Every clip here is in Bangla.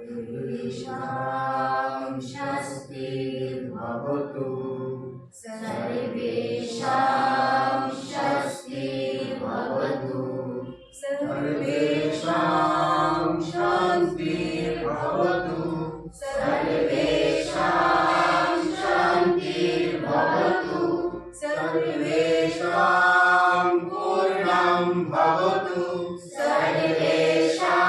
सर्वेषां स्वस्तिर्भवतु सर्वेषां स्वस्तिर्भवतु सर्वेषां शान्तिर्भवतु सर्वेषां शान्तिर्भवतु सर्वेषां पूर्णं भवतु सर्वेषां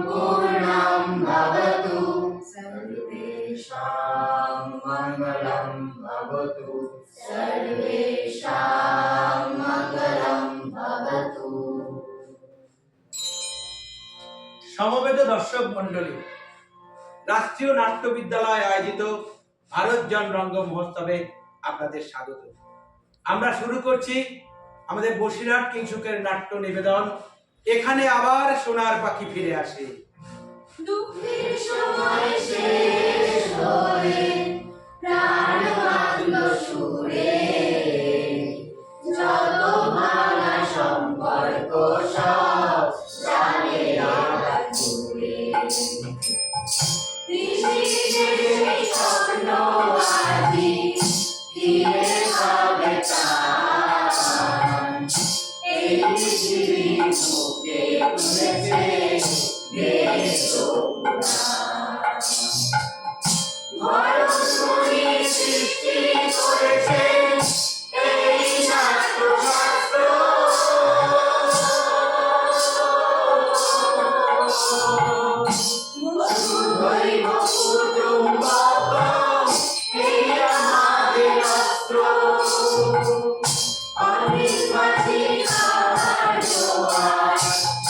पूर्णं भवतु सर्वेषां मङ्गलं भवतु सर्वेषां मङ्गलं भवतु। সমবেত দর্শক মণ্ডলী, রাষ্ট্রীয় নাট্য বিদ্যালয় আয়োজিত ভারতজন রঙ্গ মহোৎসবে আপনাদের স্বাগত। আমরা শুরু করছি আমাদের বসিরহাট কিংসুকের নাট্য নিবেদন এখানে আবার সোনার পাখি ফিরে আসে। দুঃখের সময় শেষ হয়ে প্রাণ বাঁধল সুরে, যত ভাঙা সম্পর্ক সব জানে আবার ঘুরে। পৃথিবীর স্বপ্ন আজি ফিরে পাবে প্রাণ, এই পৃথিবীর বুকে ঘুরেছে দেশ ও পুরাণ। ভরতমুনি সৃষ্টি করেছেন এই নাট্যশাস্ত্র, দৈব কুটুম্ব এই আমাদের অস্ত্র। অনেক মাঝে আমার জোয়ার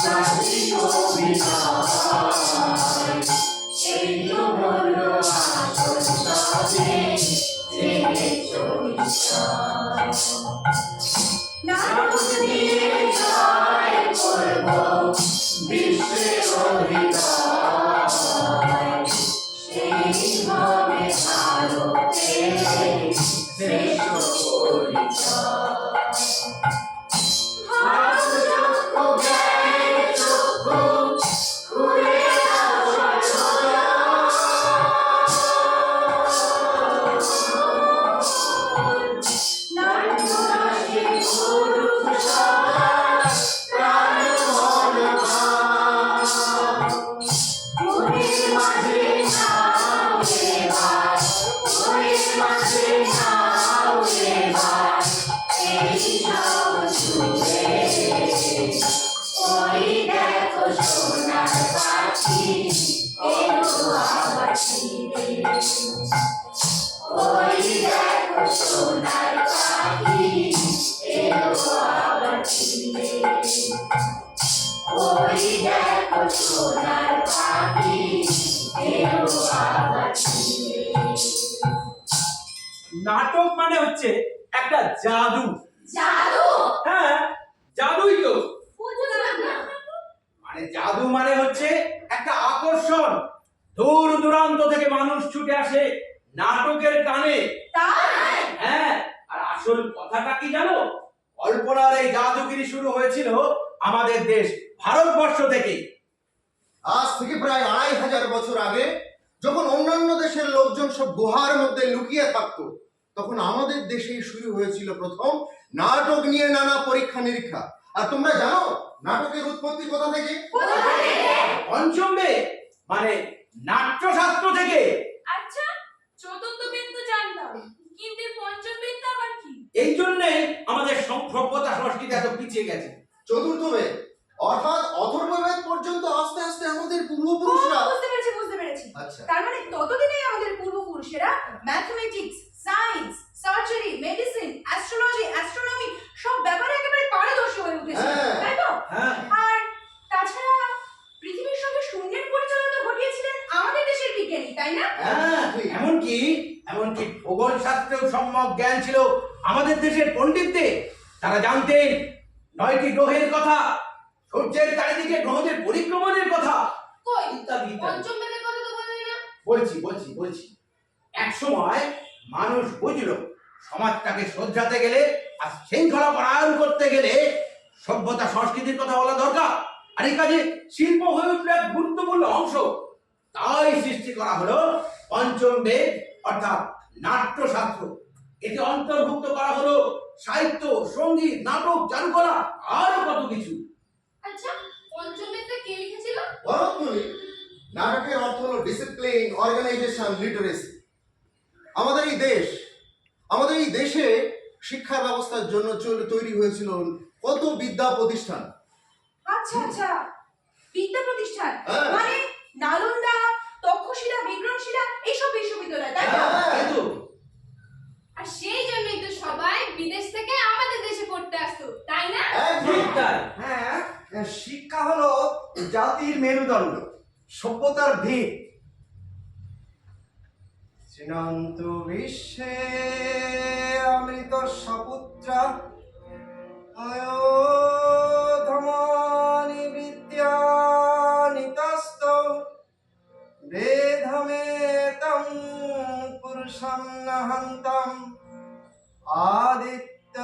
জাতি অভিনয়, এই তো হলো আসল সবে জেনে চলিসায়। নাটক নিয়ে জয় করব বিশ্বের অভিনয়, সেইভাবে ভারতের শ্রেষ্ঠ পরিচয়। ভারত চক্ষু জ্ঞান চক্ষু খুলে দাও সর্বদা, নাট্যরসে করুক সদা প্রাণ মন ভাব। মনের মাঝে নাও এবার, মনের মাঝে নাও এবার এই সব ছুঁয়ে। ওই দেখো সোনার পাখি এলো আবার ফিরে, ওই দেখো সোনার পাখি এলো আবার ফিরে, ওই দেখো সোনার পাখি এলো আবার ফিরে। নাটক মানে হচ্ছে একটা জাদু। জাদু? হ্যাঁ, জাদুই তো। বুঝলাম না। মানে জাদু মানে হচ্ছে একটা আকর্ষণ। দূর দূরান্ত থেকে মানুষ ছুটে আসে নাটকের টানে। তাই? হ্যাঁ, আর আসল কথাটা কি জানো? কল্পনার এই জাদুগিরি শুরু হয়েছিল আমাদের দেশ ভারতবর্ষ থেকে। আজ থেকে প্রায় ২৫০০ বছর আগে যখন অন্যান্য দেশের লোকজন সব গুহার মধ্যে লুকিয়ে থাকতো, তখন আমাদের দেশেই শুরু হয়েছিল প্রথম নাটক নিয়ে নানা পরীক্ষা নিরীক্ষা। আর তোমরা জানো নাটকের উৎপত্তি কোথা থেকে? পঞ্চম বেদ মানে নাট্যশাস্ত্র থেকে। আচ্ছা, চতুর্থ বেদ তো জানতাম, কিন্তু পঞ্চম বেদ আবার কি? এই জন্যই আমাদের সভ্যতা সংস্কৃতি এত পিছিয়ে গেছে। চতুর্থ বেদ অর্থাৎ অথর্ববেদ পর্যন্ত আস্তে আস্তে আমাদের পূর্বপুরুষরা। বুঝতে পেরেছি। আচ্ছা, তার মানে ততদিনেই আমাদের পূর্বপুরুষেরা mathematics, science, surgery, medicine, astrology, astronomy সব ব্যাপারে একেবারে পারদর্শী হয়ে উঠেছে, হ্যাঁ। তাই তো? হ্যাঁ, আর তাছাড়া পৃথিবীর সঙ্গে শূন্যের পরিচালনা তো ঘটিয়েছিলেন আমাদের দেশের বিজ্ঞানী, তাই না? হ্যাঁ, এমনকি ভূগোল শাস্ত্রেও সম্যক জ্ঞান ছিল আমাদের দেশের পণ্ডিতদের। তারা জানতেন ৯টি গ্রহের কথা, সূর্যের চারিদিকে গ্রহদের পরিক্রমণের কথা, কই ইত্যাদি ইত্যাদি। পঞ্চম বেদের কথা তো বললি না? বলছি। এক সময় মানুষ বুঝলো সমাজটাকে শোধরাতে গেলে আর শৃঙ্খলা পরায়ণ করতে গেলে সভ্যতা সংস্কৃতির কথা বলা দরকার। আর এই কাজে শিল্প হয়ে উঠল এক গুরুত্বপূর্ণ অংশ। করা হলো পঞ্চম বেদ অর্থাৎ নাট্যশাস্ত্র। এতে অন্তর্ভুক্ত করা হলো সাহিত্য, সঙ্গীত, নাটক, চারুকলা আরো কত কিছু। আচ্ছা, পঞ্চম বেদটা কে লিখেছিল? ভরতমুনি। নাটকের অর্থ হলো ডিসিপ্লিন, অর্গানাইজেশন, লিটারেসি। আমাদের এই দেশে শিক্ষা ব্যবস্থার জন্য তৈরি হয়েছিল কত বিদ্যা প্রতিষ্ঠান। আচ্ছা আচ্ছা, বিদ্যা প্রতিষ্ঠান হ্যাঁ। মানে নালন্দা, তক্ষশিলা, বিক্রমশিলা এইসব বিশ্ববিদ্যালয়, তাই না? তাই তো। আর সেই জন্যই তো সবাই বিদেশ থেকে আমাদের দেশে পড়তে আসতো, তাই না? ঠিক তাই। হ্যাঁ, শিক্ষা হলো জাতির মেরুদণ্ড, সভ্যতার ভিত। শ্রীনন্ত বিশ্বে অমৃত সপুত্রা অয়োধমানি বিদ্যা নিতস্ত বেদমেতং পুরুষং নহন্তম আদিত্য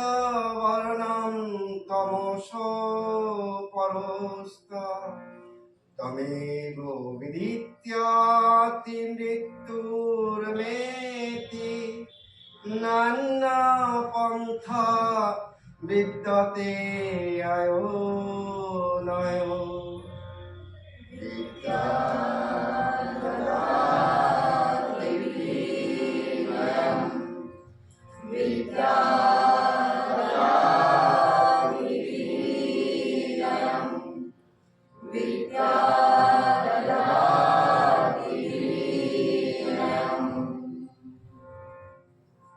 বর্ণম তমস পরস্ত তমেব বিদিত্যাতি মৃত্যুর্মেতি নানা পন্থা বিদ্যতে আয়ো নয় বিদ্যা